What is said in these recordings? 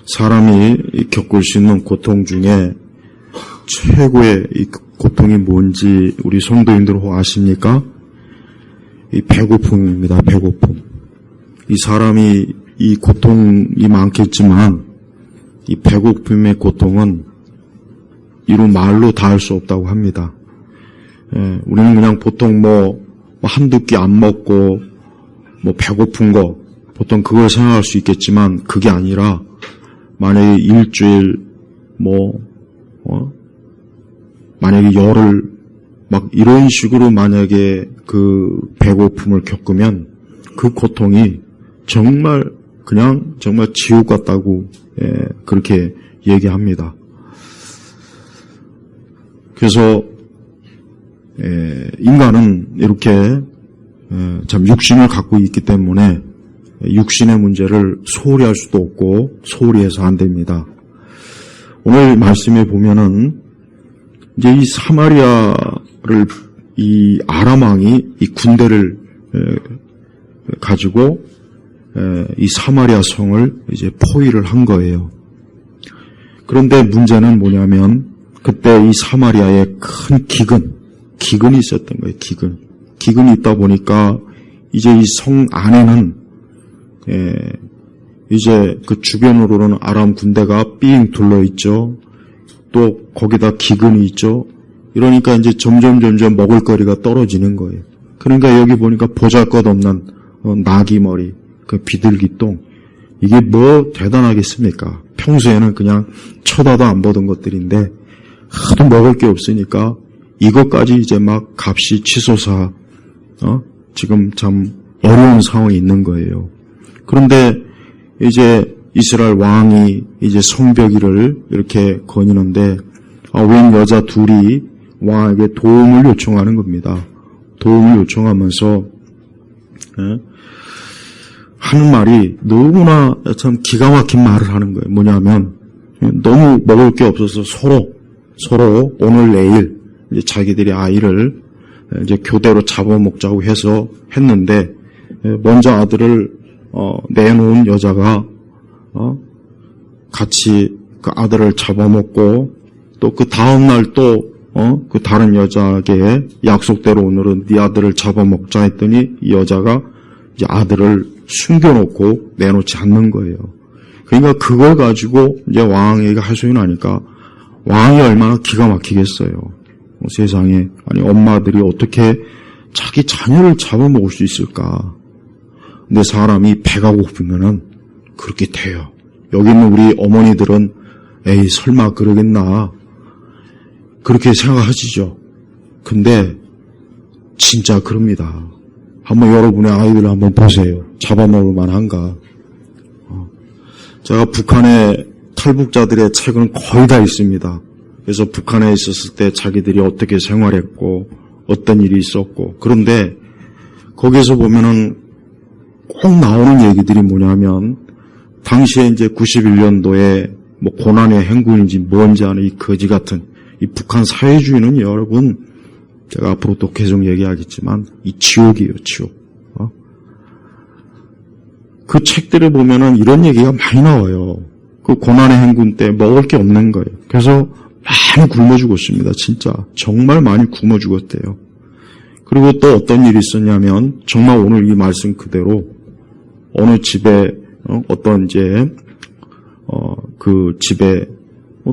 사람이 겪을 수 있는 고통 중에 최고의 이 고통이 뭔지 우리 성도님들 혹 아십니까? 이 배고픔입니다. 배고픔. 이 사람이 이 고통이 많겠지만 이 배고픔의 고통은 이루 말로 다 할 수 없다고 합니다. 우리는 그냥 보통 한두 끼 안 먹고 배고픈 거 보통 그걸 생각할 수 있겠지만 그게 아니라 만약에 일주일 만약에 열흘 이런 식으로 만약에 그 배고픔을 겪으면 그 고통이 정말 지옥 같다고 그렇게 얘기합니다. 그래서 인간은 이렇게 참 육신을 갖고 있기 때문에 육신의 문제를 소홀히 할 수도 없고 소홀히 해서 안 됩니다. 오늘 말씀에 보면은 이제 이 사마리아를 이 아람 왕이 이 군대를 가지고 이 사마리아 성을 이제 포위를 한 거예요. 그런데 문제는 뭐냐면 그때 이 사마리아에 큰 기근이 있었던 거예요. 기근이 있다 보니까 이제 이 성 안에는 이제 그 주변으로는 아람 군대가 삥 둘러 있죠. 또 거기다 기근이 있죠. 이러니까 이제 점점 먹을거리가 떨어지는 거예요. 그러니까 여기 보니까 보잘것없는 나귀 머리, 그 비둘기똥, 이게 뭐 대단하겠습니까? 평소에는 그냥 쳐다도 안 보던 것들인데 하도 먹을 게 없으니까 이것까지 이제 막 값이 치솟아 지금 참 어려운 상황이 있는 거예요. 그런데 이제 이스라엘 왕이 이제 성벽이를 이렇게 거니는데 웬 여자 둘이 왕에게 도움을 요청하는 겁니다. 도움을 요청하면서 하는 말이 너무나 참 기가 막힌 말을 하는 거예요. 뭐냐면 너무 먹을 게 없어서 서로 오늘 내일 이제 자기들이 아이를 이제 교대로 잡아먹자고 해서 했는데 먼저 아들을 내놓은 여자가 같이 그 아들을 잡아먹고 또 그 다음날 또 그 다른 여자에게 약속대로 오늘은 네 아들을 잡아먹자 했더니 이 여자가 이제 아들을 숨겨놓고 내놓지 않는 거예요. 그러니까 그걸 가지고 이제 왕에게 하소연하니까 왕이 얼마나 기가 막히겠어요. 세상에 아니 엄마들이 어떻게 자기 자녀를 잡아먹을 수 있을까? 근데 사람이 배가 고프면은 그렇게 돼요. 여기 있는 우리 어머니들은 에이 설마 그러겠나 그렇게 생각하시죠. 근데 진짜 그럽니다. 한번 여러분의 아이들을 한번 보세요. 잡아먹을 만한가. 제가 북한의 탈북자들의 책은 거의 다 있습니다. 그래서 북한에 있었을 때 자기들이 어떻게 생활했고 어떤 일이 있었고 그런데 거기에서 보면은 꼭 나오는 얘기들이 뭐냐면 당시에 이제 91년도에 고난의 행군인지 뭔지 아는 이 거지 같은 이 북한 사회주의는 여러분 제가 앞으로 또 계속 얘기하겠지만 이 지옥이에요, 지옥. 그 책들을 보면은 이런 얘기가 많이 나와요. 그 고난의 행군 때 먹을 게 없는 거예요. 그래서 많이 굶어 죽었습니다. 진짜 정말 많이 굶어 죽었대요. 그리고 또 어떤 일이 있었냐면 정말 오늘 이 말씀 그대로 어느 집에 어떤 이제 그 집에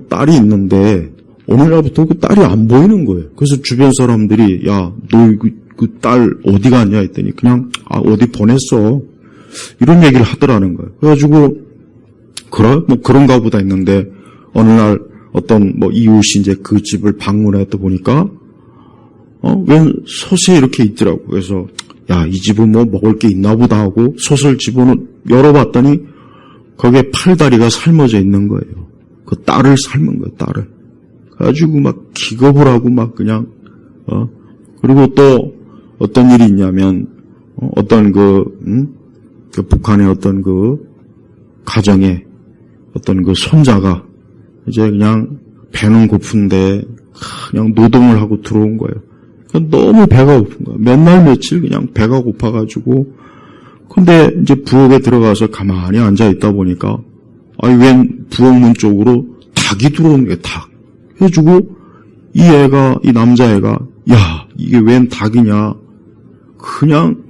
딸이 있는데 어느 날부터 그 딸이 안 보이는 거예요. 그래서 주변 사람들이 야, 너 그 딸 어디 갔냐 했더니 그냥 어디 보냈어. 이런 얘기를 하더라는 거예요. 그래가지고 그래? 그런가 보다 했는데 어느 날 어떤 이웃이 이제 그 집을 방문해서 보니까 웬 솥에 이렇게 있더라고. 그래서 야, 이 집은 먹을 게 있나 보다 하고 솥을 열어봤더니 거기에 팔다리가 삶아져 있는 거예요. 그 딸을 삶은 거예요, 딸을. 그래가지고 막 기겁을 하고 막 그냥 그리고 또 어떤 일이 있냐면 어떤 그 북한의 어떤 그 가정에 어떤 그 손자가 이제 그냥 배는 고픈데 그냥 노동을 하고 들어온 거예요. 너무 배가 고픈 거야. 몇 날 며칠 그냥 배가 고파가지고 근데 이제 부엌에 들어가서 가만히 앉아 있다 보니까 아니, 웬 부엌문 쪽으로 닭이 들어오는 거야, 닭. 해주고, 이 남자애가, 야, 이게 웬 닭이냐. 그냥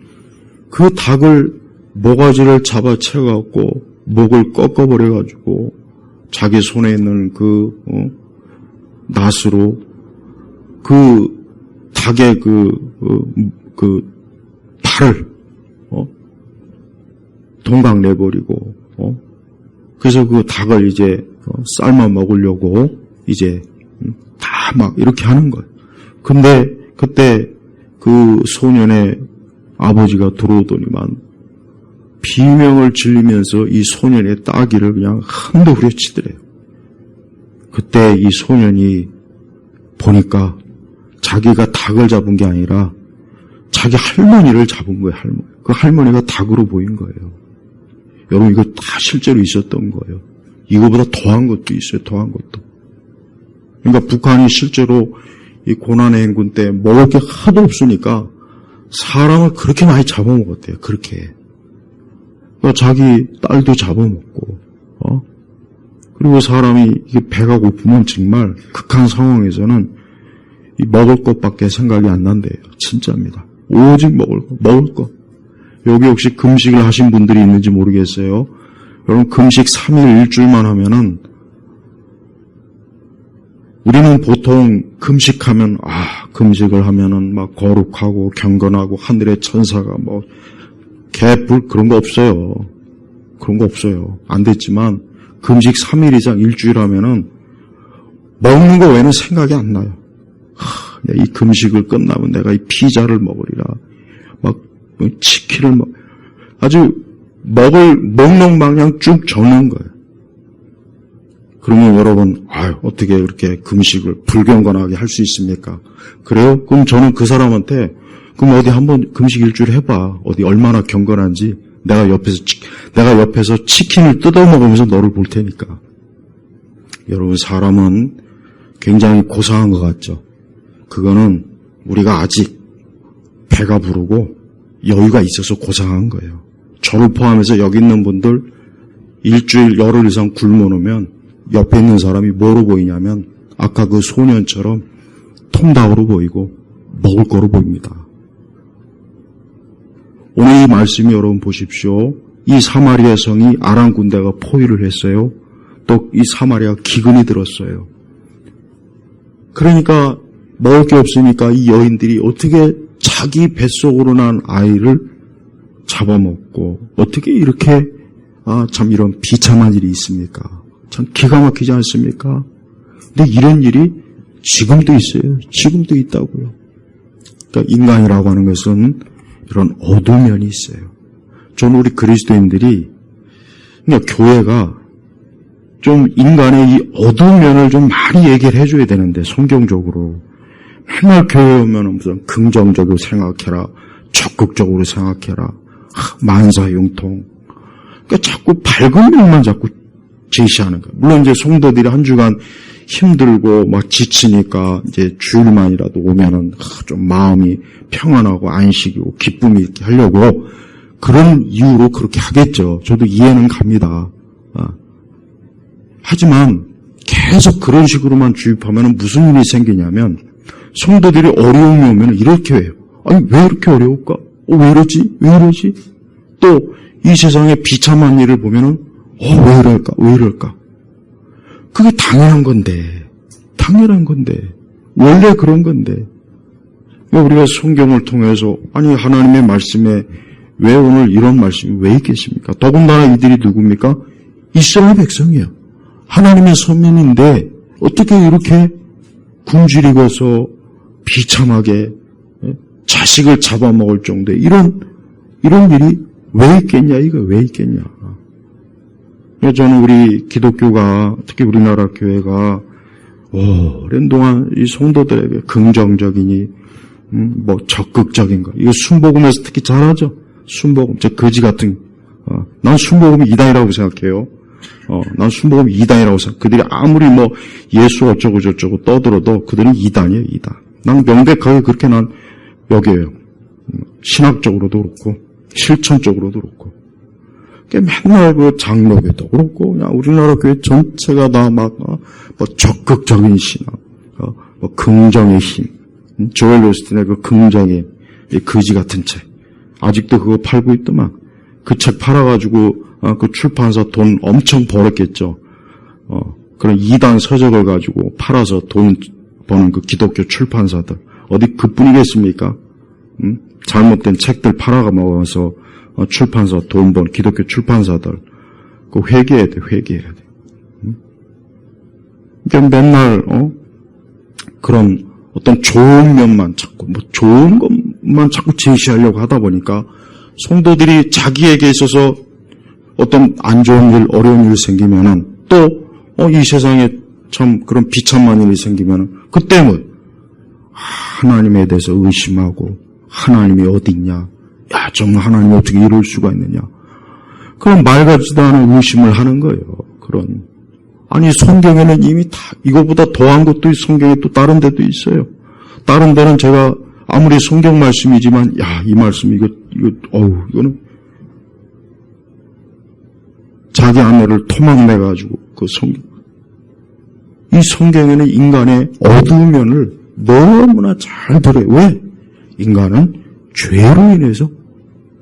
그 닭을 모가지를 잡아채갖고, 목을 꺾어버려가지고, 자기 손에 있는 낫으로, 닭의 발을, 동강 내버리고, 그래서 그 닭을 이제 삶아 먹으려고 이제 다 막 이렇게 하는 거예요. 근데 그때 그 소년의 아버지가 들어오더니만 비명을 질리면서 이 소년의 따귀를 그냥 한도 후려치더래요. 그때 이 소년이 보니까 자기가 닭을 잡은 게 아니라 자기 할머니를 잡은 거예요, 할머니. 그 할머니가 닭으로 보인 거예요. 여러분, 이거 다 실제로 있었던 거예요. 이거보다 더한 것도 있어요, 더한 것도. 그러니까 북한이 실제로 이 고난의 행군 때 먹을 게 하도 없으니까 사람을 그렇게 많이 잡아먹었대요, 그렇게. 그러니까 자기 딸도 잡아먹고, 그리고 사람이 이게 배가 고프면 정말 극한 상황에서는 이 먹을 것밖에 생각이 안 난대요. 진짜입니다. 오직 먹을 것. 여기 혹시 금식을 하신 분들이 있는지 모르겠어요. 여러분, 금식 3일 일주일만 하면은, 우리는 보통 금식하면, 금식을 하면은 막 거룩하고 경건하고 하늘의 천사가 뭐, 개뿔 그런 거 없어요. 그런 거 없어요. 안 됐지만, 금식 3일 이상 일주일 하면은, 먹는 거 외에는 생각이 안 나요. 이 금식을 끝나면 내가 이 피자를 먹으리라. 막, 치킨을 아주 먹는 방향 쭉 정한 거예요. 그러면 여러분, 어떻게 그렇게 금식을 불경건하게 할 수 있습니까? 그래요? 그럼 저는 그 사람한테, 그럼 어디 한번 금식 일주일 해봐. 어디 얼마나 경건한지 내가 옆에서 치킨을 뜯어먹으면서 너를 볼 테니까. 여러분, 사람은 굉장히 고상한 것 같죠? 그거는 우리가 아직 배가 부르고 여유가 있어서 고상한 거예요. 저를 포함해서 여기 있는 분들 일주일 열흘 이상 굶어 놓으면 옆에 있는 사람이 뭐로 보이냐면 아까 그 소년처럼 통닭으로 보이고 먹을 거로 보입니다. 오늘 이 말씀이 여러분 보십시오. 이 사마리아 성이 아람 군대가 포위를 했어요. 또 이 사마리아가 기근이 들었어요. 그러니까 먹을 게 없으니까 이 여인들이 어떻게 자기 뱃속으로 난 아이를 잡아먹고 어떻게 이렇게 참 이런 비참한 일이 있습니까? 참 기가 막히지 않습니까? 근데 이런 일이 지금도 있어요. 지금도 있다고요. 그러니까 인간이라고 하는 것은 이런 어두운 면이 있어요. 저는 우리 그리스도인들이 그러니까 교회가 좀 인간의 이 어두운 면을 좀 많이 얘기를 해줘야 되는데 성경적으로 맨날 교회 오면 무슨 긍정적으로 생각해라, 적극적으로 생각해라, 만사융통. 그러니까 자꾸 밝은 면만 자꾸 제시하는 거예요. 물론 이제 성도들이 한 주간 힘들고 막 지치니까 이제 주일만이라도 오면은 좀 마음이 평안하고 안식이고 기쁨이 이렇게 하려고 그런 이유로 그렇게 하겠죠. 저도 이해는 갑니다. 하지만 계속 그런 식으로만 주입하면 무슨 일이 생기냐면 성도들이 어려움이 오면 이렇게 해요. 아니 왜 이렇게 어려울까? 왜 이러지? 왜 이러지? 또 이 세상에 비참한 일을 보면은 왜 이럴까? 왜 이럴까? 그게 당연한 건데 원래 그런 건데 우리가 성경을 통해서 아니 하나님의 말씀에 왜 오늘 이런 말씀이 왜 있겠습니까? 더군다나 이들이 누굽니까? 이스라엘 백성이에요. 하나님의 선민인데 어떻게 이렇게 굶주리고서 비참하게 자식을 잡아먹을 정도의 이런 일이 왜 있겠냐? 이거 왜 있겠냐? 저는 우리 기독교가 특히 우리나라 교회가 오랜 동안 이 성도들에게 긍정적이니 뭐 적극적인 거 이거 순복음에서 특히 잘하죠. 순복음 저 거지 같은 난 순복음이 이단이라고 생각해요. 난 순복음이 이단이라고 생각. 그들이 아무리 뭐 예수 어쩌고 저쩌고 떠들어도 그들은 이단이에요, 이단. 난 명백하게 그렇게 난 여겨요. 신학적으로도 그렇고 실천적으로도 그렇고. 맨날 그 장로교도 그렇고, 그냥 우리나라 교회 전체가 다 막, 뭐 적극적인 신앙, 뭐 긍정의 힘, 조엘 오스틴의 그 긍정의 거지 같은 책. 아직도 그거 팔고 있더만. 그 책 팔아가지고, 그 출판사 돈 엄청 벌었겠죠. 그런 이단 서적을 가지고 팔아서 돈 버는 그 기독교 출판사들. 어디 그뿐이겠습니까? 잘못된 책들 팔아가 먹어서 출판사 돈 번 기독교 출판사들. 그 회개해야 돼, 회개해야 돼. 그러니까 맨날, 그런 어떤 좋은 면만 자꾸, 뭐 좋은 것만 자꾸 제시하려고 하다 보니까 성도들이 자기에게 있어서 어떤 안 좋은 일, 어려운 일이 생기면은 또, 이 세상에 참 그런 비참한 일이 생기면은 그때는 하나님에 대해서 의심하고 하나님이 어디 있냐? 야, 정말 하나님이 어떻게 이럴 수가 있느냐? 그런 말 같지도 않은 의심을 하는 거예요. 그런. 아니, 성경에는 이미 다, 이거보다 더한 것도 성경에 또 다른 데도 있어요. 다른 데는 제가 아무리 성경 말씀이지만, 야, 이 말씀, 이거는 자기 아내를 토막내가지고, 이 성경에는 인간의 어두운 면을 너무나 잘 들어요. 왜? 인간은 죄로 인해서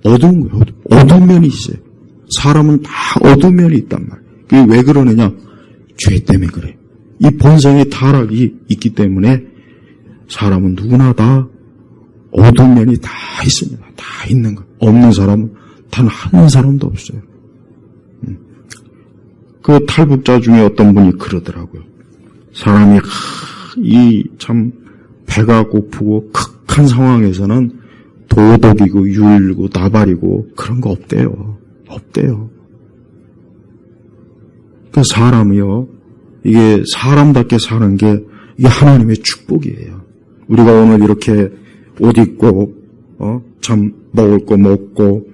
어두운 거예요. 어두운 면이 있어요. 사람은 다 어두운 면이 있단 말이에요. 그게 왜 그러느냐? 죄 때문에 그래. 이 본성의 타락이 있기 때문에 사람은 누구나 다 어두운 면이 다 있습니다. 다 있는 거. 없는 사람은 단 한 사람도 없어요. 그 탈북자 중에 어떤 분이 그러더라고요. 사람이 참 배가 고프고 극한 상황에서는 도덕이고 윤리고 나발이고 그런 거 없대요. 없대요. 그 사람이요. 이게 사람답게 사는 게 이게 하나님의 축복이에요. 우리가 오늘 이렇게 옷 입고 참 먹을 거 먹고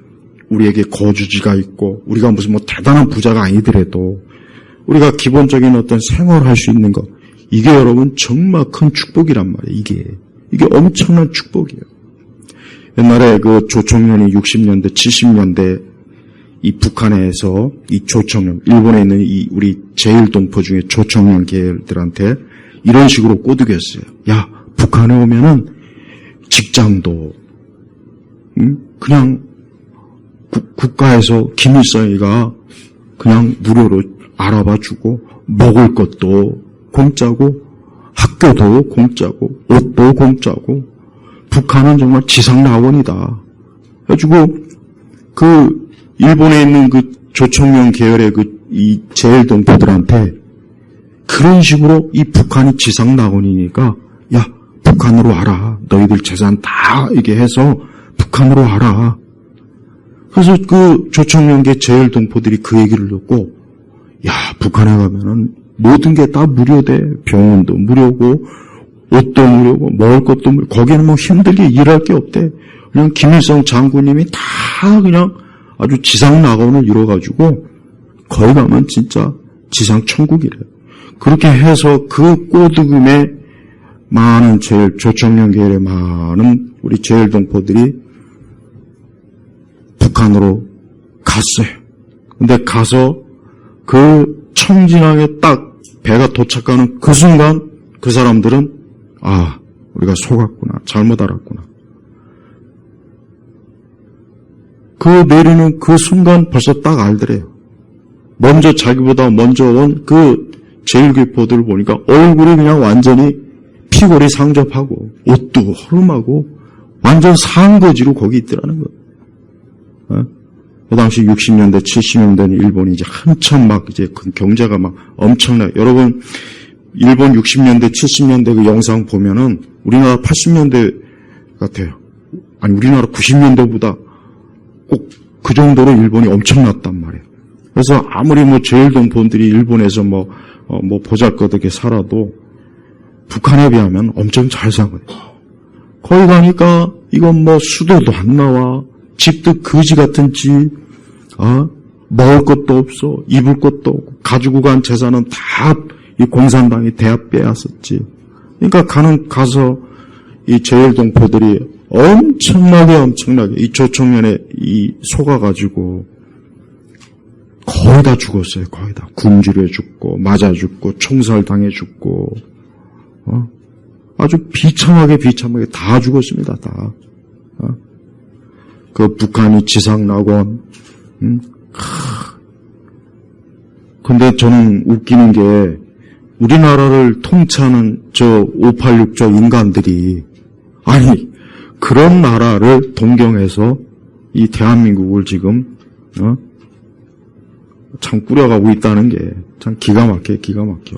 우리에게 거주지가 있고 우리가 무슨 뭐 대단한 부자가 아니더라도 우리가 기본적인 어떤 생활할 수 있는 것 이게 여러분 정말 큰 축복이란 말이에요. 이게 엄청난 축복이에요. 옛날에 그 조총련이 60년대 70년대 이 북한에서 이 조총련 일본에 있는 이 우리 제1동포 중에 조총련 계열들한테 이런 식으로 꼬드겼어요. 야, 북한에 오면은 직장도 그냥 국가에서 김일성이가 그냥 무료로 알아봐주고 먹을 것도 공짜고 학교도 공짜고 옷도 공짜고 북한은 정말 지상낙원이다. 해가지고 그 일본에 있는 그 조총련 계열의 이 제1동포들한테 그런 식으로 이 북한이 지상낙원이니까 야 북한으로 와라. 너희들 재산 다 이게 해서 북한으로 와라. 그래서 그 조총련계 제1동포들이 그 얘기를 듣고 야 북한에 가면은 모든 게 다 무료돼. 병원도 무료고 옷도 무료고 먹을 것도 무료고 거기는 뭐 힘들게 일할 게 없대. 그냥 김일성 장군님이 다 그냥 아주 지상낙원을 이뤄가지고 거기 가면 진짜 지상천국이래. 그렇게 해서 그 꼬드김에 많은 조총련 계열의 많은 우리 제1동포들이 북한으로 갔어요. 근데 가서 그 청진항에 딱 배가 도착하는 그 순간 그 사람들은 아, 우리가 속았구나. 잘못 알았구나. 그 내리는 그 순간 벌써 딱 알더래요. 먼저 자기보다 먼저 온 그 제1교포들을 보니까 얼굴이 그냥 완전히 피골이 상접하고 옷도 허름하고 완전 상거지로 거기 있더라는 거예요. 그 당시 60년대, 70년대는 일본이 이제 한참 막 이제 그 경제가 막 엄청나게 여러분 일본 60년대, 70년대 그 영상 보면은 우리나라 80년대 같아요. 아니 우리나라 90년대보다 꼭 그 정도로 일본이 엄청났단 말이에요. 그래서 아무리 뭐 제1동포들이 일본에서 뭐 보잘것없게 살아도 북한에 비하면 엄청 잘 사거든요. 거기 가니까 이건 뭐 수도도 안 나와. 집도 거지 같은 집. 먹을 것도 없어. 입을 것도 없고. 가지고 간 재산은 다 이 공산당이 대합 빼앗았지. 그러니까 가서 이 제1동포들이 엄청나게 이 조총련에 이 속아가지고 거의 다 죽었어요. 거의 다. 굶주려 죽고 맞아 죽고 총살당해 죽고 아주 비참하게 다 죽었습니다. 다. 그 북한이 지상낙원. 근데 저는 웃기는 게 우리나라를 통치하는 저 586 저 인간들이 아니 그런 나라를 동경해서 이 대한민국을 지금 참 꾸려가고 있다는 게 참 기가 막혀.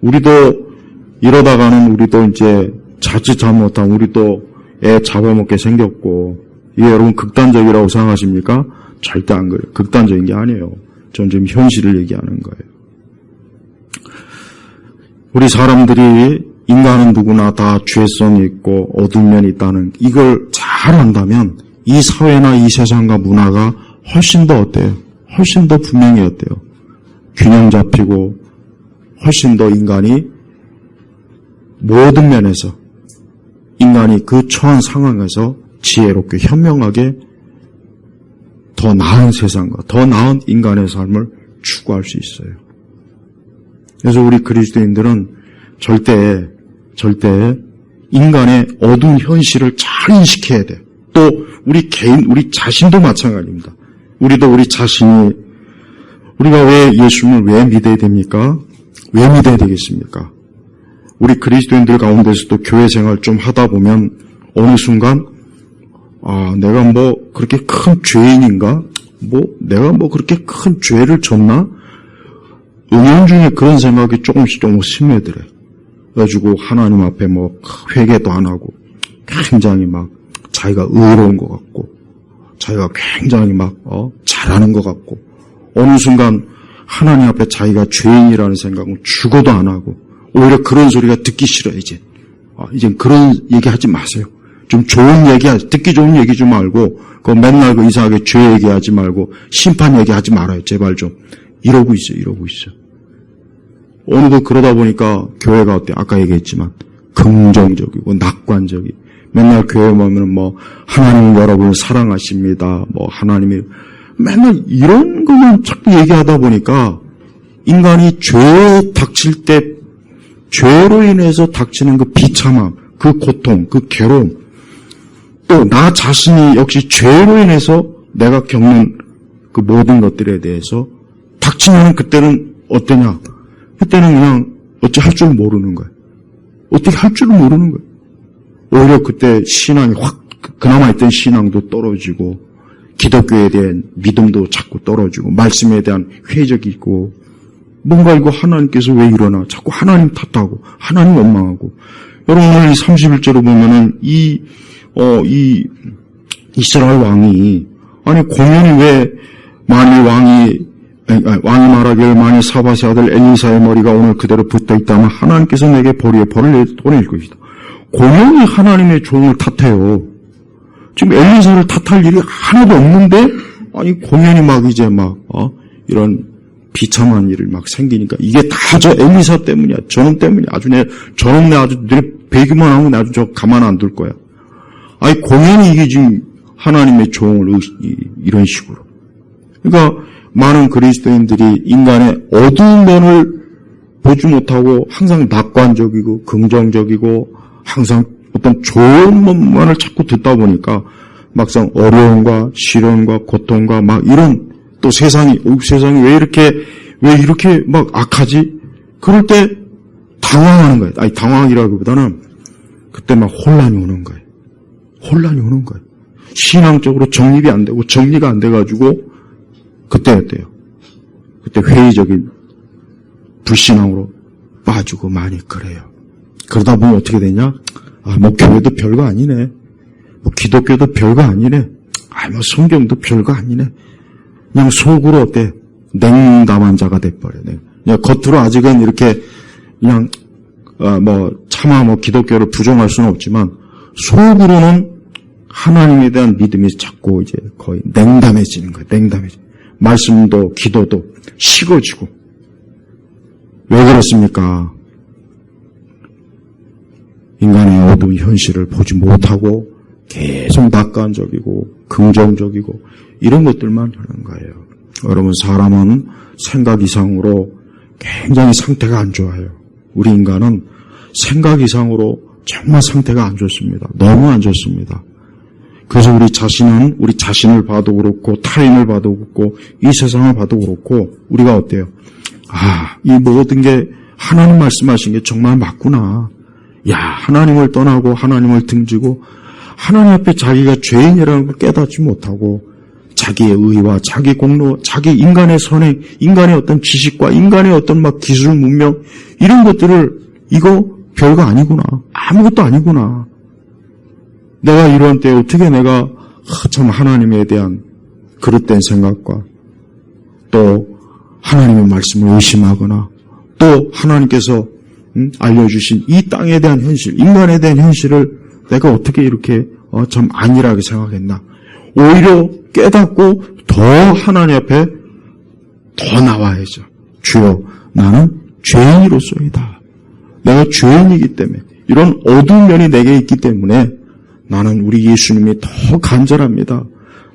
우리도 이러다가는 우리도 이제 자칫 잘못하면 우리도 애 잡아먹게 생겼고 이게 여러분 극단적이라고 생각하십니까? 절대 안 그래요. 극단적인 게 아니에요. 전 지금 현실을 얘기하는 거예요. 우리 사람들이 인간은 누구나 다 죄성이 있고 어두운 면이 있다는 이걸 잘 안다면 이 사회나 이 세상과 문화가 훨씬 더 어때요? 훨씬 더 분명히 어때요? 균형 잡히고 훨씬 더 인간이 모든 면에서 인간이 그 처한 상황에서 지혜롭게 현명하게 더 나은 세상과 더 나은 인간의 삶을 추구할 수 있어요. 그래서 우리 그리스도인들은 절대 인간의 어두운 현실을 잘 인식해야 돼요. 또 우리 자신도 마찬가지입니다. 우리도 우리 자신이 우리가 왜 예수님을 왜 믿어야 됩니까? 왜 믿어야 되겠습니까? 우리 그리스도인들 가운데서도 교회 생활 좀 하다 보면 어느 순간 내가 뭐 그렇게 큰 죄인인가? 내가 그렇게 큰 죄를 졌나? 은연중에 그런 생각이 조금씩 스며들어요. 그래가지고 하나님 앞에 회개도 안 하고 굉장히 자기가 의로운 것 같고 자기가 굉장히 잘하는 것 같고 어느 순간 하나님 앞에 자기가 죄인이라는 생각은 죽어도 안 하고 오히려 그런 소리가 듣기 싫어요. 이젠 그런 얘기 하지 마세요. 좀 좋은 얘기 듣기 좋은 얘기 좀 말고 맨날 이상하게 죄 얘기하지 말고 심판 얘기하지 말아요. 제발 좀. 이러고 있어요. 오늘도 그러다 보니까 교회가 어때? 아까 얘기했지만 긍정적이고 낙관적이. 맨날 교회 보면 하나님은 여러분을 사랑하십니다. 하나님이 맨날 이런 것만 자꾸 얘기하다 보니까 인간이 죄에 닥칠 때 죄로 인해서 닥치는 그 비참함, 그 고통, 그 괴로움 또 나 자신이 역시 죄로 인해서 내가 겪는 그 모든 것들에 대해서 닥치면 그때는 어떠냐? 그때는 그냥 어찌 할 줄 모르는 거예요. 어떻게 할 줄을 모르는 거예요. 오히려 그때 신앙이 그나마 있던 신앙도 떨어지고 기독교에 대한 믿음도 자꾸 떨어지고 말씀에 대한 회의적이고 뭔가 이거 하나님께서 왜 이러나 자꾸 하나님 탓하고 하나님 원망하고 여러분 오늘 31절을 보면은 이 이스라엘 왕이 아니 공연히 왜 만일 왕이 말하기를 만일 사바세 아들 엘리사의 머리가 오늘 그대로 붙어 있다면 하나님께서 내게 벌을 보낼 것이다. 공연히 하나님의 종을 탓해요. 지금 엘리사를 탓할 일이 하나도 없는데 아니 공연히 이런 비참한 일을 생기니까 이게 다 저 엘리사 때문이야. 저놈 때문이야. 저놈 아주 배기만 하면 아주 저 가만 안 둘 거야. 아니 공연히 이게 지금 하나님의 종을 이런 식으로. 그러니까 많은 그리스도인들이 인간의 어두운 면을 보지 못하고 항상 낙관적이고 긍정적이고 항상 어떤 좋은 것만을 자꾸 듣다 보니까 막상 어려움과 시련과 고통과 이런 또 세상이 왜 이렇게 악하지? 그럴 때 당황하는 거예요. 아니 당황이라기보다는 그때 혼란이 오는 거예요. 신앙적으로 정립이 안 되고 정리가 안 돼가지고 그때 어때요? 그때 회의적인 불신앙으로 빠지고 많이 그래요. 그러다 보면 어떻게 되냐? 교회도 별거 아니네. 기독교도 별거 아니네. 성경도 별거 아니네. 그냥 속으로 어때? 냉담한 자가 돼버려요. 그냥 겉으로 아직은 이렇게 그냥 차마 기독교를 부정할 수는 없지만 속으로는 하나님에 대한 믿음이 자꾸 이제 거의 냉담해지는 거예요. 말씀도 기도도 식어지고. 왜 그렇습니까? 인간의 어두운 현실을 보지 못하고 계속 낙관적이고 긍정적이고 이런 것들만 하는 거예요. 여러분, 사람은 생각 이상으로 굉장히 상태가 안 좋아요. 우리 인간은 생각 이상으로 정말 상태가 안 좋습니다. 너무 안 좋습니다. 그래서 우리 자신을 봐도 그렇고, 타인을 봐도 그렇고, 이 세상을 봐도 그렇고, 우리가 어때요? 이 모든 게 하나님 말씀하신 게 정말 맞구나. 하나님을 떠나고 하나님을 등지고 하나님 앞에 자기가 죄인이라는 걸 깨닫지 못하고 자기의 의와 자기 공로, 자기 인간의 선행, 인간의 어떤 지식과 인간의 어떤 막 기술, 문명 이런 것들을 이거 별거 아니구나. 아무것도 아니구나. 내가 이런 때에 어떻게 내가 참 하나님에 대한 그릇된 생각과 또 하나님의 말씀을 의심하거나 또 하나님께서 알려주신 이 땅에 대한 현실, 인간에 대한 현실을 내가 어떻게 이렇게 참 안일하게 생각했나. 오히려 깨닫고 더 하나님 앞에 더 나와야죠. 주여, 나는 죄인으로서이다. 내가 죄인이기 때문에 이런 어두운 면이 내게 있기 때문에 나는 우리 예수님이 더 간절합니다.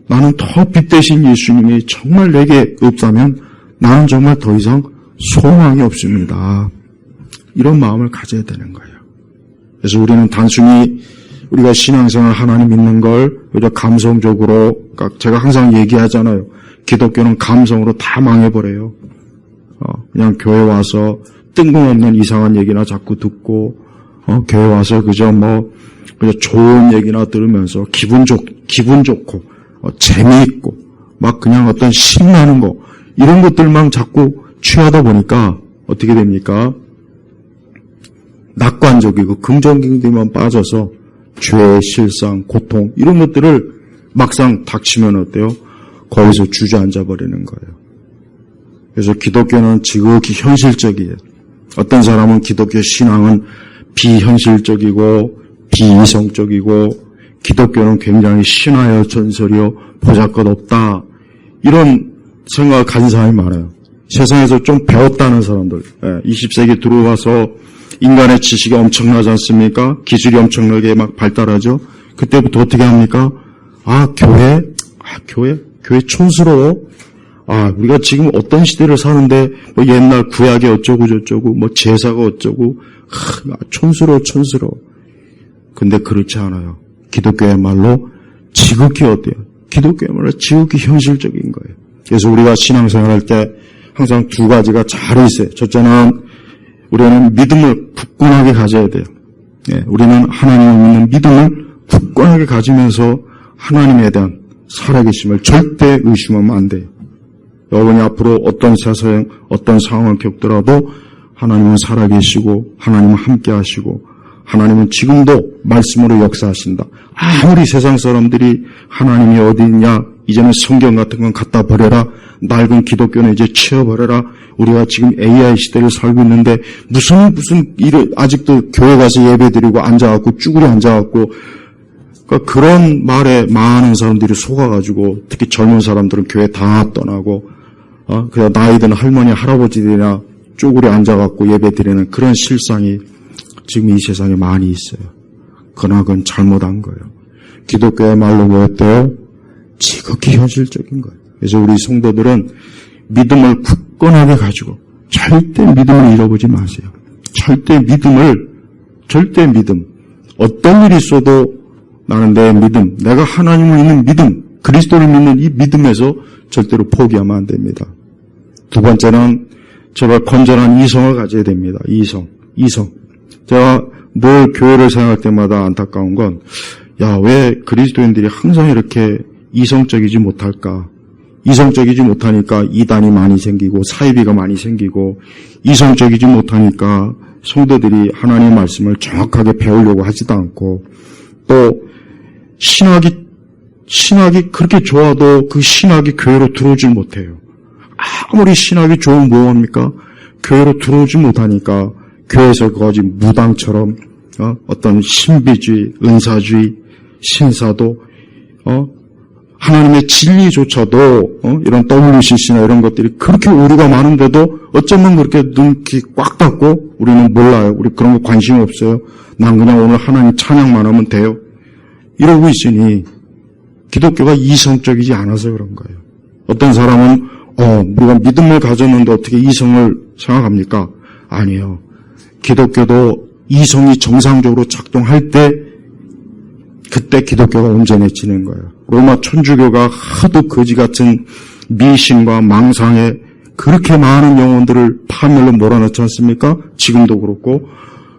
나는 더 빛 대신 예수님이 정말 내게 없다면 나는 정말 더 이상 소망이 없습니다. 이런 마음을 가져야 되는 거예요. 그래서 우리는 단순히 우리가 신앙생활 하나님 믿는 걸 감성적으로, 제가 항상 얘기하잖아요. 기독교는 감성으로 다 망해버려요. 그냥 교회 와서 뜬금없는 이상한 얘기나 자꾸 듣고, 교회 와서 그저 좋은 얘기나 들으면서 기분 좋고, 재미있고, 막 그냥 어떤 신나는 거, 이런 것들만 자꾸 취하다 보니까 어떻게 됩니까? 낙관적이고 긍정적인데만 빠져서 죄, 실상, 고통 이런 것들을 막상 닥치면 어때요? 거기서 주저앉아 버리는 거예요. 그래서 기독교는 지극히 현실적이에요. 어떤 사람은 기독교 신앙은 비현실적이고 비이성적이고 기독교는 굉장히 신화여 전설이요 보잘것없다 이런 생각을 가진 사람이 많아요. 세상에서 좀 배웠다는 사람들, 20세기 들어와서 인간의 지식이 엄청나지 않습니까? 기술이 엄청나게 막 발달하죠. 그때부터 어떻게 합니까? 교회 촌스러워. 우리가 지금 어떤 시대를 사는데 옛날 구약이 어쩌고 저쩌고 제사가 어쩌고 촌스러워. 근데 그렇지 않아요. 기독교야말로 지극히 어때요? 기독교야말로 지극히 현실적인 거예요. 그래서 우리가 신앙생활할 때 항상 두 가지가 잘 있어요. 첫째는 우리는 믿음을 굳건하게 가져야 돼요. 우리는 하나님을 믿는 믿음을 굳건하게 가지면서 하나님에 대한 살아계심을 절대 의심하면 안 돼요. 여러분이 앞으로 어떤 세상, 어떤 상황을 겪더라도 하나님은 살아계시고 하나님은 함께하시고 하나님은 지금도 말씀으로 역사하신다. 아무리 세상 사람들이 하나님이 어디 있냐, 이제는 성경 같은 건 갖다 버려라, 낡은 기독교는 이제 치워버려라, 우리가 지금 AI 시대를 살고 있는데 무슨 아직도 교회 가서 예배드리고 앉아갖고 쭈그려 앉아갖고 그러니까 그런 말에 많은 사람들이 속아가지고 특히 젊은 사람들은 교회 다 떠나고 그냥 나이 든 할머니 할아버지들이나 쭈그려 앉아갖고 예배드리는 그런 실상이 지금 이 세상에 많이 있어요. 그러나 그건 잘못한 거예요. 기독교의 말로 뭐였대요? 지극히 현실적인 거예요. 그래서 우리 성도들은 믿음을 굳건하게 가지고 절대 믿음을 잃어보지 마세요. 절대 믿음. 어떤 일이 있어도 나는 내 믿음, 내가 하나님을 믿는 믿음, 그리스도를 믿는 이 믿음에서 절대로 포기하면 안 됩니다. 두 번째는 제발 건전한 이성을 가져야 됩니다. 이성. 제가 늘 교회를 생각할 때마다 안타까운 건, 왜 그리스도인들이 항상 이렇게 이성적이지 못할까? 이성적이지 못하니까 이단이 많이 생기고 사이비가 많이 생기고 이성적이지 못하니까 성도들이 하나님의 말씀을 정확하게 배우려고 하지도 않고 또 신학이 그렇게 좋아도 그 신학이 교회로 들어오질 못해요. 아무리 신학이 좋으면 뭐합니까? 교회로 들어오지 못하니까 교회에서 거지 무당처럼 어떤 신비주의, 은사주의, 신사도 하나님의 진리조차도 이런 WCC나 이런 것들이 그렇게 오류가 많은데도 어쩌면 그렇게 눈이 꽉 닫고 우리는 몰라요. 우리 그런 거 관심 없어요. 난 그냥 오늘 하나님 찬양만 하면 돼요. 이러고 있으니 기독교가 이성적이지 않아서 그런 거예요. 어떤 사람은 우리가 믿음을 가졌는데 어떻게 이성을 생각합니까? 아니에요. 기독교도 이성이 정상적으로 작동할 때 그때 기독교가 온전해지는 거예요. 로마 천주교가 하도 거지 같은 미신과 망상에 그렇게 많은 영혼들을 파멸로 몰아넣지 않습니까? 지금도 그렇고.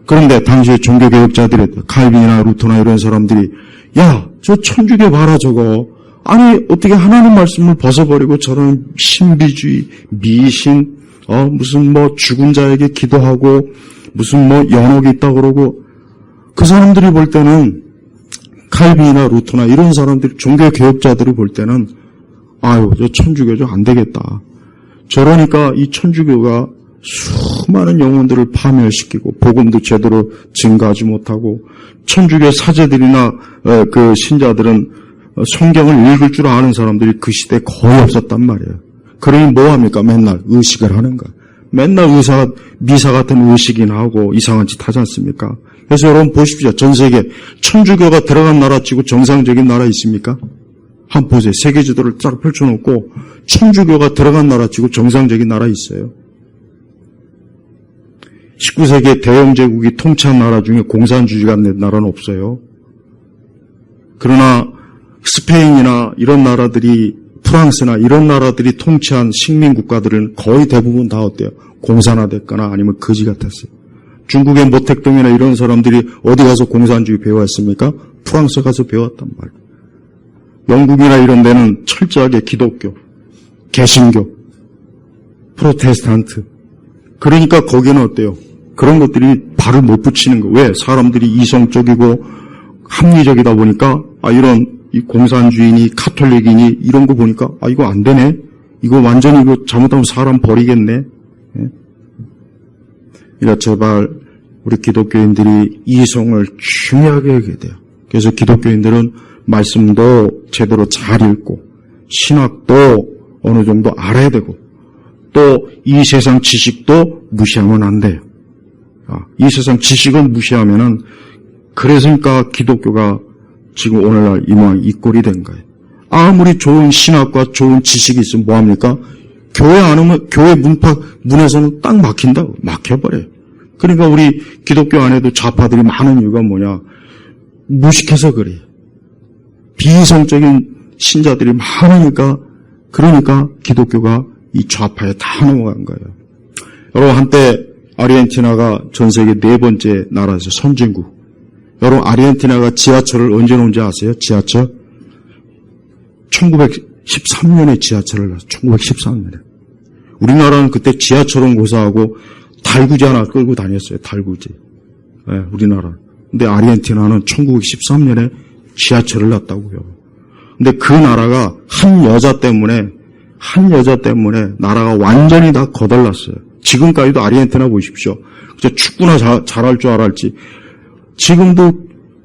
그런데 당시에 종교개혁자들이 칼빈이나 루터나 이런 사람들이 야, 저 천주교 봐라 저거. 아니 어떻게 하나님 말씀을 벗어버리고 저런 신비주의, 미신, 무슨 뭐 죽은 자에게 기도하고 무슨 뭐 연옥이 있다 그러고 그 사람들이 볼 때는 칼빈이나 루터나 이런 사람들이 종교개혁자들이 볼 때는 아유 저 천주교죠 안 되겠다. 저러니까 이 천주교가 수많은 영혼들을 파멸시키고 복음도 제대로 증가하지 못하고 천주교 사제들이나 그 신자들은 성경을 읽을 줄 아는 사람들이 그 시대에 거의 없었단 말이에요. 그러니 뭐합니까? 맨날 의식을 하는 거야. 맨날 미사 같은 의식이나 하고 이상한 짓 하지 않습니까? 그래서 여러분 보십시오. 전 세계 천주교가 들어간 나라 치고 정상적인 나라 있습니까? 한번 보세요. 세계 지도를 쫙 펼쳐놓고 천주교가 들어간 나라 치고 정상적인 나라 있어요. 19세기에 대영 제국이 통치한 나라 중에 공산주의가 된 나라는 없어요. 그러나 스페인이나 이런 나라들이 프랑스나 이런 나라들이 통치한 식민 국가들은 거의 대부분 다 어때요? 공산화됐거나 아니면 거지 같았어요. 중국의 모택동이나 이런 사람들이 어디 가서 공산주의 배워왔습니까? 프랑스 가서 배웠단 말이에요. 영국이나 이런 데는 철저하게 기독교, 개신교, 프로테스탄트. 그러니까 거기는 어때요? 그런 것들이 발을 못 붙이는 거. 왜? 사람들이 이성적이고 합리적이다 보니까 이런 이 공산주의니 카톨릭이니 이런 거 보니까 이거 안 되네. 이거 완전히 이거 잘못하면 사람 버리겠네. 예? 그러니까 제발 우리 기독교인들이 이성을 중요하게 여겨야 돼요. 그래서 기독교인들은 말씀도 제대로 잘 읽고 신학도 어느 정도 알아야 되고 또 이 세상 지식도 무시하면 안 돼요. 이 세상 지식을 무시하면은 그래서니까 기독교가 지금 오늘날 이 꼴이 된 거예요. 아무리 좋은 신학과 좋은 지식이 있으면 뭐합니까? 교회 안 오면 교회 문에서는 딱 막힌다고 막혀버려요. 그러니까 우리 기독교 안에도 좌파들이 많은 이유가 뭐냐? 무식해서 그래요. 비이성적인 신자들이 많으니까 그러니까 기독교가 이 좌파에 다 넘어간 거예요. 여러분 한때 아르헨티나가 전 세계 4번째 나라에서 선진국. 여러분 아르헨티나가 지하철을 언제 놓은지 아세요? 지하철? 1913년에 지하철을 놨어요. 1913년에. 우리나라는 그때 지하철은 고사하고 달구지 하나 끌고 다녔어요. 달구지. 네, 우리나라. 근데 아르헨티나는 1913년에 지하철을 놨다고요. 근데 그 나라가 한 여자 때문에 나라가 완전히 다 거덜났어요. 지금까지도 아르헨티나 보십시오. 그저 축구나 잘할 줄 알았지. 지금도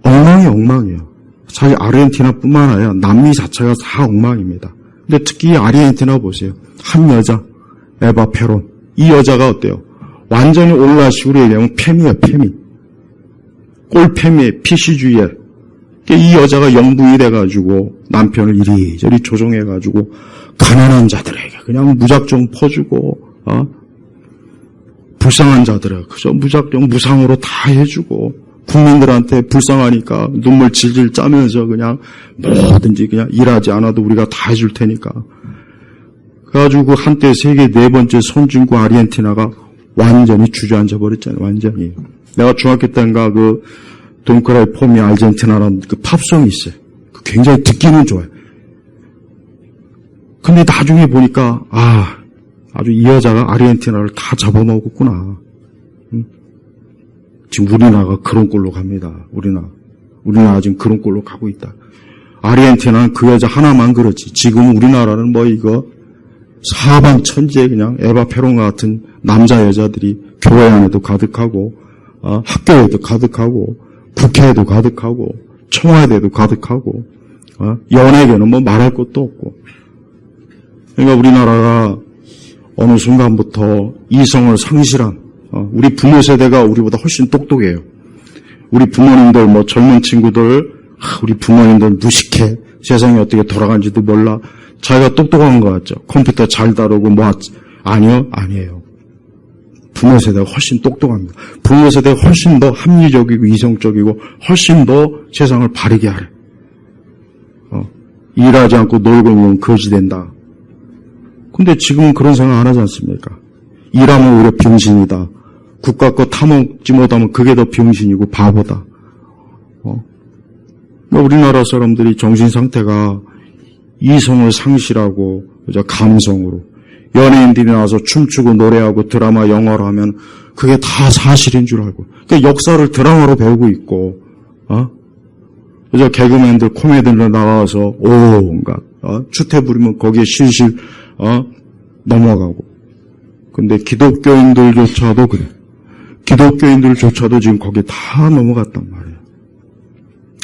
엉망이에요. 사실 아르헨티나뿐만 아니라 남미 자체가 다 엉망입니다. 근데 특히 아르헨티나 보세요. 한 여자, 에바 페론. 이 여자가 어때요? 완전히 오늘날식으로 얘기하면 페미예요, 페미. 꼴페미에 피시주의에. 이 여자가 영부인이 돼가지고 남편을 이리저리 조종해가지고 가난한 자들에게 그냥 무작정 퍼주고, 불쌍한 자들에게 그저 무작정 무상으로 다 해주고, 국민들한테 불쌍하니까 눈물 질질 짜면서 그냥 뭐든지 그냥 일하지 않아도 우리가 다 해줄 테니까. 그래가지고 한때 세계 4번째 선진국 아르헨티나가 완전히 주저앉아 버렸잖아요. 완전히. 내가 중학교 때인가 돈크라이 폼이 아르헨티나라는 그 팝송이 있어요. 굉장히 듣기는 좋아요. 근데 나중에 보니까 아주 이 여자가 아르헨티나를 다 잡아먹었구나. 지금 우리나라가 그런 꼴로 갑니다. 우리나라 지금 그런 꼴로 가고 있다. 아르헨티나는 그 여자 하나만 그렇지. 지금 우리나라는 뭐 이거 사방 천지에 그냥 에바 페론 같은 남자 여자들이 교회 안에도 가득하고 학교에도 가득하고 국회에도 가득하고 청와대에도 가득하고 연예계는 뭐 말할 것도 없고. 그러니까 우리나라가 어느 순간부터 이성을 상실한 우리 부모 세대가 우리보다 훨씬 똑똑해요. 우리 부모님들 젊은 친구들 우리 부모님들 무식해. 세상이 어떻게 돌아가는지도 몰라. 자기가 똑똑한 것 같죠? 컴퓨터 잘 다루고 아니에요. 부모 세대가 훨씬 똑똑합니다. 부모 세대가 훨씬 더 합리적이고 이성적이고 훨씬 더 세상을 바르게 하래. 일하지 않고 놀고 놀면 거지 된다. 근데 지금은 그런 생각 안 하지 않습니까? 일하면 오히려 병신이다. 국가 거 타먹지 못하면 그게 더 병신이고 바보다. 우리나라 사람들이 정신 상태가 이성을 상실하고 감성으로 연예인들이 나와서 춤추고 노래하고 드라마 영화로 하면 그게 다 사실인 줄 알고 그러니까 역사를 드라마로 배우고 있고 개그맨들 코미디언들 나와서 온갖 추태 부리면 거기에 실실 넘어가고 근데 기독교인들조차도 그래. 기독교인들조차도 지금 거기에 다 넘어갔단 말이에요.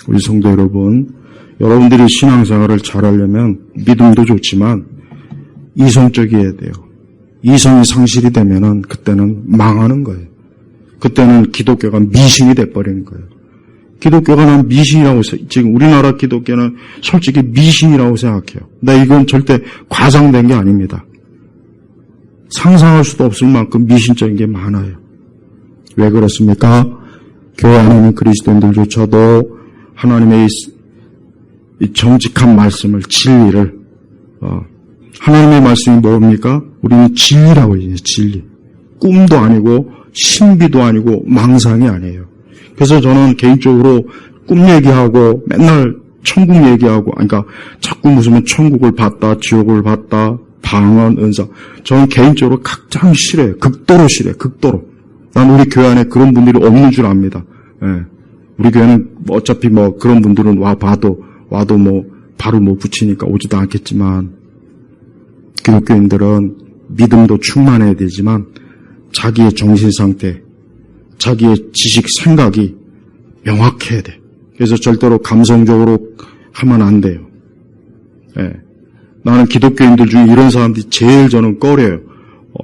우리 성도 여러분, 여러분들이 신앙생활을 잘하려면 믿음도 좋지만 이성적이어야 돼요. 이성이 상실이 되면은 그때는 망하는 거예요. 그때는 기독교가 미신이 돼버리는 거예요. 기독교가 난 미신이라고 지금 우리나라 기독교는 솔직히 미신이라고 생각해요. 근데 이건 절대 과장된 게 아닙니다. 상상할 수도 없을 만큼 미신적인 게 많아요. 왜 그렇습니까? 교회 안에 있는 그리스도인들조차도 하나님의 이 정직한 말씀을, 진리를, 하나님의 말씀이 뭡니까? 우리는 진리라고 해요, 진리. 꿈도 아니고, 신비도 아니고, 망상이 아니에요. 그래서 저는 개인적으로 꿈 얘기하고, 맨날 천국 얘기하고, 그러니까 자꾸 무슨 천국을 봤다, 지옥을 봤다, 방언, 은사. 저는 개인적으로 가장 싫어요. 극도로 싫어요, 극도로. 난 우리 교회 안에 그런 분들이 없는 줄 압니다. 예. 우리 교회는 어차피 그런 분들은 와도 바로 붙이니까 오지도 않겠지만, 기독교인들은 믿음도 충만해야 되지만, 자기의 정신 상태, 자기의 지식 생각이 명확해야 돼. 그래서 절대로 감성적으로 하면 안 돼요. 예. 나는 기독교인들 중에 이런 사람들이 제일 저는 꺼려요.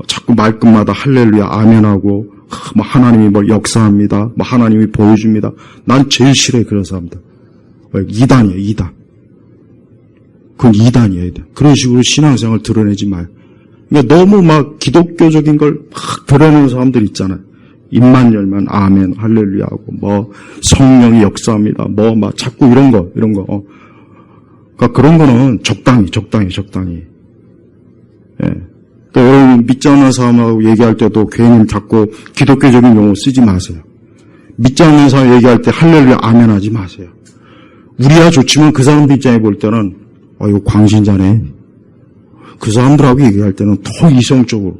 자꾸 말끝마다 할렐루야, 아멘하고, 하나님이 역사합니다. 하나님이 보여줍니다. 난 제일 싫어요, 그런 사람들. 이단이에요, 이단. 그건 이단이에요, 이단. 그런 식으로 신앙생활을 드러내지 마요. 그러니까 너무 기독교적인 걸 드러내는 사람들 있잖아요. 입만 열면 아멘, 할렐루야 하고, 성령이 역사합니다. 자꾸 이런 거. 그러니까 그런 거는 적당히. 예. 그러니까 여러분 믿지 않는 사람하고 얘기할 때도 괜히 자꾸 기독교적인 용어 쓰지 마세요. 믿지 않는 사람 얘기할 때 할렐루야 아멘 하지 마세요. 우리야 좋지만 그 사람 입장에 볼 때는 이거 광신자네. 그 사람들하고 얘기할 때는 더 이성적으로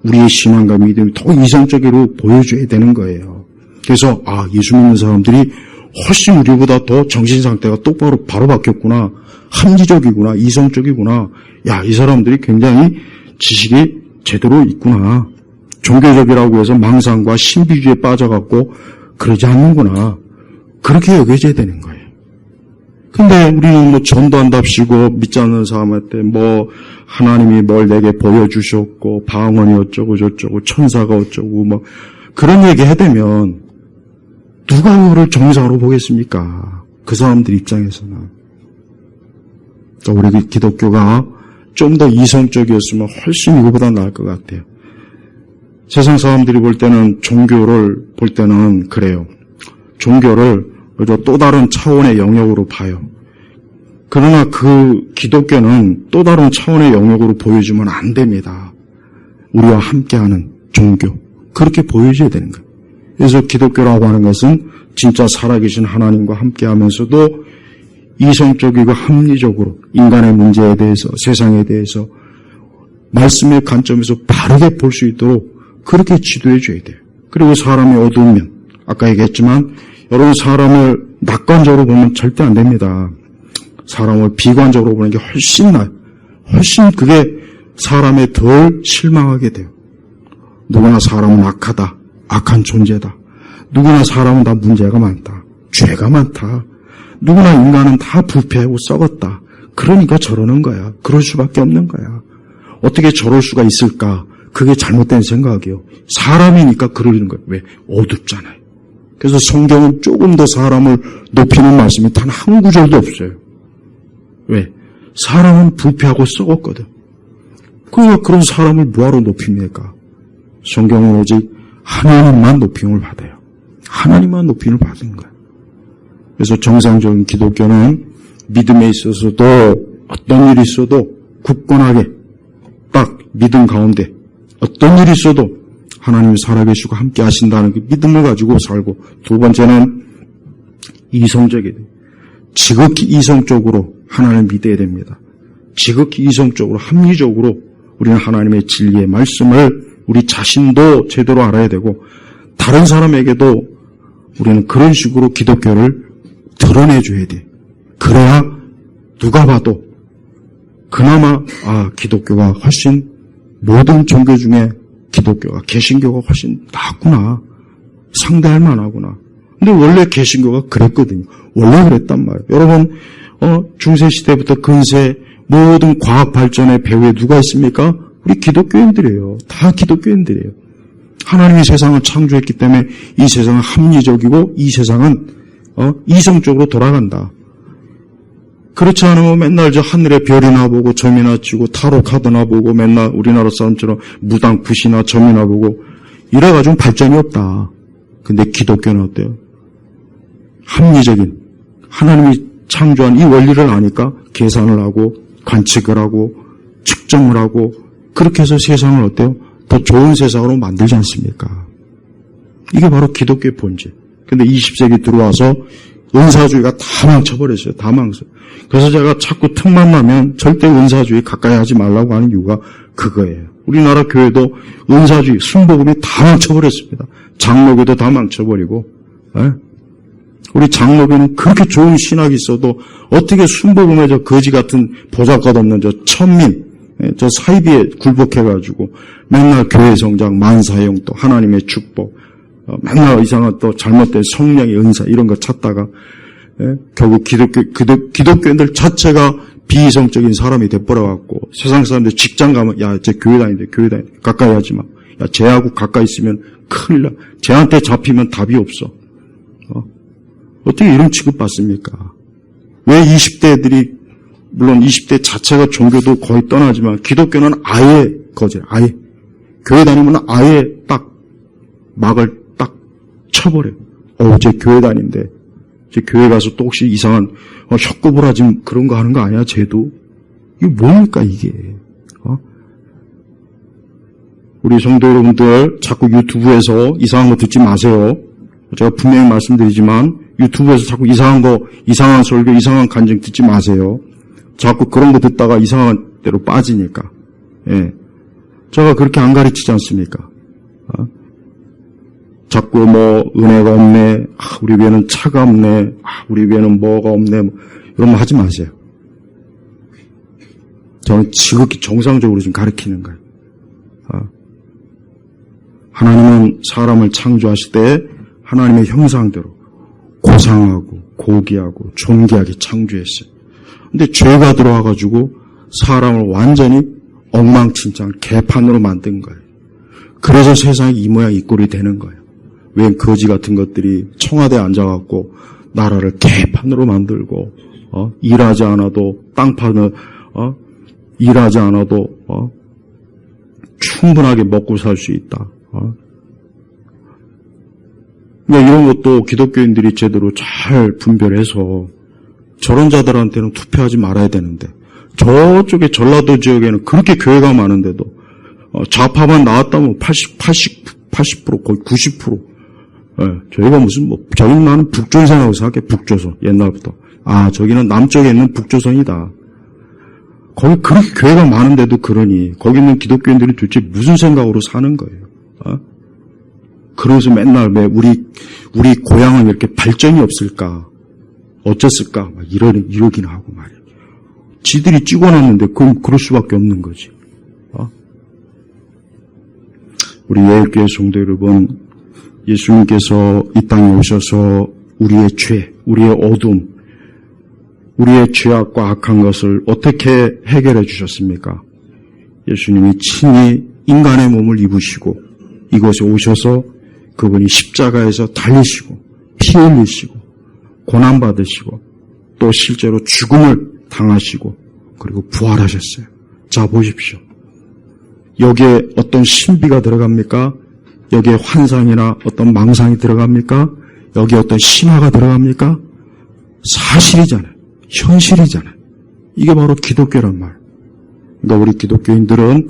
우리의 신앙과 믿음이 더 이성적으로 보여줘야 되는 거예요. 그래서 예수 믿는 사람들이 훨씬 우리보다 더 정신 상태가 바로 바뀌었구나. 합리적이구나. 이성적이구나. 이 사람들이 굉장히 지식이 제대로 있구나. 종교적이라고 해서 망상과 신비주의에 빠져갖고 그러지 않는구나. 그렇게 여겨져야 되는 거예요. 근데 우리는 전도한답시고 믿지 않는 사람한테 하나님이 뭘 내게 보여주셨고 방언이 어쩌고 저쩌고 천사가 어쩌고 그런 얘기 해대면 누가 그거를 정상으로 보겠습니까? 그 사람들 입장에서는. 그러니까 우리 기독교가 좀 더 이성적이었으면 훨씬 이거보다 나을 것 같아요. 세상 사람들이 볼 때는 종교를 볼 때는 그래요. 종교를 또 다른 차원의 영역으로 봐요. 그러나 그 기독교는 또 다른 차원의 영역으로 보여주면 안 됩니다. 우리와 함께하는 종교. 그렇게 보여줘야 되는 거예요. 그래서 기독교라고 하는 것은 진짜 살아계신 하나님과 함께하면서도 이성적이고 합리적으로 인간의 문제에 대해서 세상에 대해서 말씀의 관점에서 바르게 볼 수 있도록 그렇게 지도해 줘야 돼요. 그리고 사람이 어두우면 아까 얘기했지만 여러분 사람을 낙관적으로 보면 절대 안 됩니다. 사람을 비관적으로 보는 게 훨씬 나아요. 훨씬 그게 사람에 덜 실망하게 돼요. 누구나 사람은 악하다. 악한 존재다. 누구나 사람은 다 문제가 많다. 죄가 많다. 누구나 인간은 다 부패하고 썩었다. 그러니까 저러는 거야. 그럴 수밖에 없는 거야. 어떻게 저럴 수가 있을까? 그게 잘못된 생각이에요. 사람이니까 그러는 거예요. 왜? 어둡잖아요. 그래서 성경은 조금 더 사람을 높이는 말씀이 단 한 구절도 없어요. 왜? 사람은 부패하고 썩었거든. 그러니까 그런 사람을 뭐하러 높입니까? 성경은 오직 하나님만 높임을 받아요. 하나님만 높임을 받은 거예요. 그래서 정상적인 기독교는 믿음에 있어서도 어떤 일이 있어도 굳건하게 딱 믿음 가운데 어떤 일이 있어도 하나님이 살아계시고 함께 하신다는 그 믿음을 가지고 살고, 두 번째는 이성적이에요. 지극히 이성적으로 하나님을 믿어야 됩니다. 지극히 이성적으로 합리적으로 우리는 하나님의 진리의 말씀을 우리 자신도 제대로 알아야 되고 다른 사람에게도 우리는 그런 식으로 기독교를 드러내줘야 돼. 그래야 누가 봐도 그나마 기독교가 훨씬 모든 종교 중에 기독교가 개신교가 훨씬 낫구나. 상대할 만하구나. 근데 원래 개신교가 그랬거든요. 원래 그랬단 말이에요. 여러분 중세시대부터 근세 모든 과학 발전의 배후에 누가 있습니까? 우리 기독교인들이에요. 다 기독교인들이에요. 하나님이 세상을 창조했기 때문에 이 세상은 합리적이고 이 세상은 이성적으로 돌아간다. 그렇지 않으면 맨날 저 하늘에 별이나 보고 점이나 치고 타로 카드나 보고 맨날 우리나라 사람처럼 무당 굿이나 점이나 보고 이래가지고 발전이 없다. 근데 기독교는 어때요? 합리적인 하나님이 창조한 이 원리를 아니까 계산을 하고 관측을 하고 측정을 하고 그렇게 해서 세상을 어때요? 더 좋은 세상으로 만들지 않습니까? 이게 바로 기독교의 본질. 근데 20세기 들어와서 은사주의가 다 망쳐버렸어요. 다 망쳐. 그래서 제가 자꾸 틈만 나면 절대 은사주의 가까이 하지 말라고 하는 이유가 그거예요. 우리나라 교회도 은사주의, 순복음이 다 망쳐버렸습니다. 장로교도 다 망쳐버리고, 우리 장로교는 그렇게 좋은 신학이 있어도 어떻게 순복음에 저 거지 같은 보잘것 없는 저 천민, 저 사이비에 굴복해가지고 맨날 교회 성장, 만사형 또 하나님의 축복, 맨날 이상한 또 잘못된 성령의 은사 이런 거 찾다가 결국 기독교인들 자체가 비이성적인 사람이 돼버려갖고 세상 사람들 직장 가면 쟤 교회 다니는데 가까이 하지 마. 쟤하고 가까이 있으면 큰일 나. 쟤한테 잡히면 답이 없어. 어떻게 이런 취급받습니까? 왜 20대들이 물론 20대 자체가 종교도 거의 떠나지만 기독교는 아예 거절, 아예 교회 다니면 아예 딱 막을 딱 쳐버려요. 쟤 교회 다닌대. 쟤 교회 가서 또 혹시 이상한 혀꼬부라짐 그런 거 하는 거 아니야? 쟤도 이게 뭡니까 이게? 우리 성도 여러분들 자꾸 유튜브에서 이상한 거 듣지 마세요. 제가 분명히 말씀드리지만 유튜브에서 자꾸 이상한 거, 이상한 설교, 이상한 간증 듣지 마세요. 자꾸 그런 거 듣다가 이상한 데로 빠지니까. 예. 제가 그렇게 안 가르치지 않습니까? 자꾸 은혜가 없네. 우리 교회는 차가 없네. 우리 교회는 뭐가 없네. 이런 거 하지 마세요. 저는 지극히 정상적으로 좀 가르치는 거예요. 하나님은 사람을 창조하실 때 하나님의 형상대로 고상하고 고귀하고 존귀하게 창조했어요. 근데 죄가 들어와가지고 사람을 완전히 엉망진창 개판으로 만든 거예요. 그래서 세상이 이 모양 이 꼴이 되는 거예요. 왜 거지 같은 것들이 청와대에 앉아갖고 나라를 개판으로 만들고 일하지 않아도 땅판을 일하지 않아도 충분하게 먹고 살 수 있다. 이런 것도 기독교인들이 제대로 잘 분별해서 저런 자들한테는 투표하지 말아야 되는데 저쪽에 전라도 지역에는 그렇게 교회가 많은데도 좌파만 나왔다면 80% 거의 90%. 저희가 저희는 나는 북조선이라고 생각해. 북조선 옛날부터. 저기는 남쪽에 있는 북조선이다. 거기 그렇게 교회가 많은데도 그러니 거기 있는 기독교인들이 도대체 무슨 생각으로 사는 거예요? 그러면서 맨날 왜 우리 고향은 이렇게 발전이 없을까? 어쨌을까? 이러긴 하고 말이야. 지들이 찍어놨는데 그럼 그럴 수밖에 없는 거지. 우리 예일교회 성도 여러분, 예수님께서 이 땅에 오셔서 우리의 죄, 우리의 어둠, 우리의 죄악과 악한 것을 어떻게 해결해 주셨습니까? 예수님이 친히 인간의 몸을 입으시고 이곳에 오셔서 그분이 십자가에서 달리시고 피 흘리시고 고난받으시고 또 실제로 죽음을 당하시고 그리고 부활하셨어요. 자, 보십시오. 여기에 어떤 신비가 들어갑니까? 여기에 환상이나 어떤 망상이 들어갑니까? 여기에 어떤 신화가 들어갑니까? 사실이잖아요. 현실이잖아요. 이게 바로 기독교란 말. 그러니까 우리 기독교인들은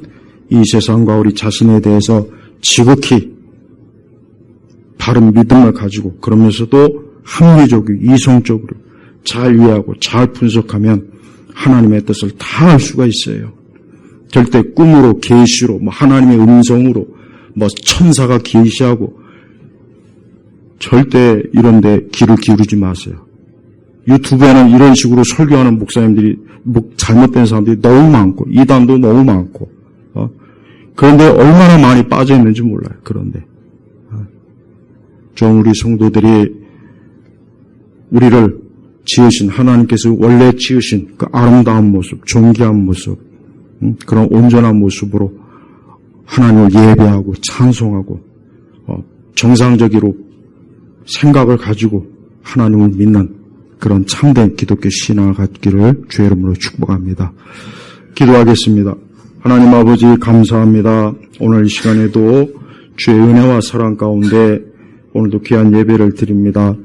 이 세상과 우리 자신에 대해서 지극히 바른 믿음을 가지고 그러면서도 합리적이고 이성적으로 잘 이해하고 잘 분석하면 하나님의 뜻을 다 알 수가 있어요. 절대 꿈으로 계시로 하나님의 음성으로 천사가 계시하고 절대 이런 데 귀를 기울이지 마세요. 유튜브에는 이런 식으로 설교하는 목사님들이 잘못된 사람들이 너무 많고 이단도 너무 많고 그런데 얼마나 많이 빠져 있는지 몰라요. 그런데 좀 우리 성도들이 우리를 지으신 하나님께서 원래 지으신 그 아름다운 모습, 존귀한 모습, 그런 온전한 모습으로 하나님을 예배하고 찬송하고 정상적으로 생각을 가지고 하나님을 믿는 그런 참된 기독교 신앙을 갖기를 주의 이름으로 축복합니다. 기도하겠습니다. 하나님 아버지 감사합니다. 오늘 이 시간에도 주의 은혜와 사랑 가운데 오늘도 귀한 예배를 드립니다.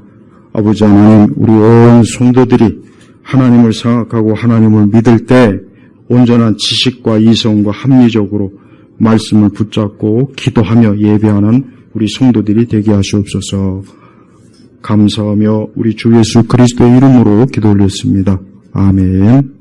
아버지 하나님, 우리 온 성도들이 하나님을 생각하고 하나님을 믿을 때 온전한 지식과 이성과 합리적으로 말씀을 붙잡고 기도하며 예배하는 우리 성도들이 되게 하시옵소서. 감사하며 우리 주 예수 그리스도의 이름으로 기도 올렸습니다. 아멘.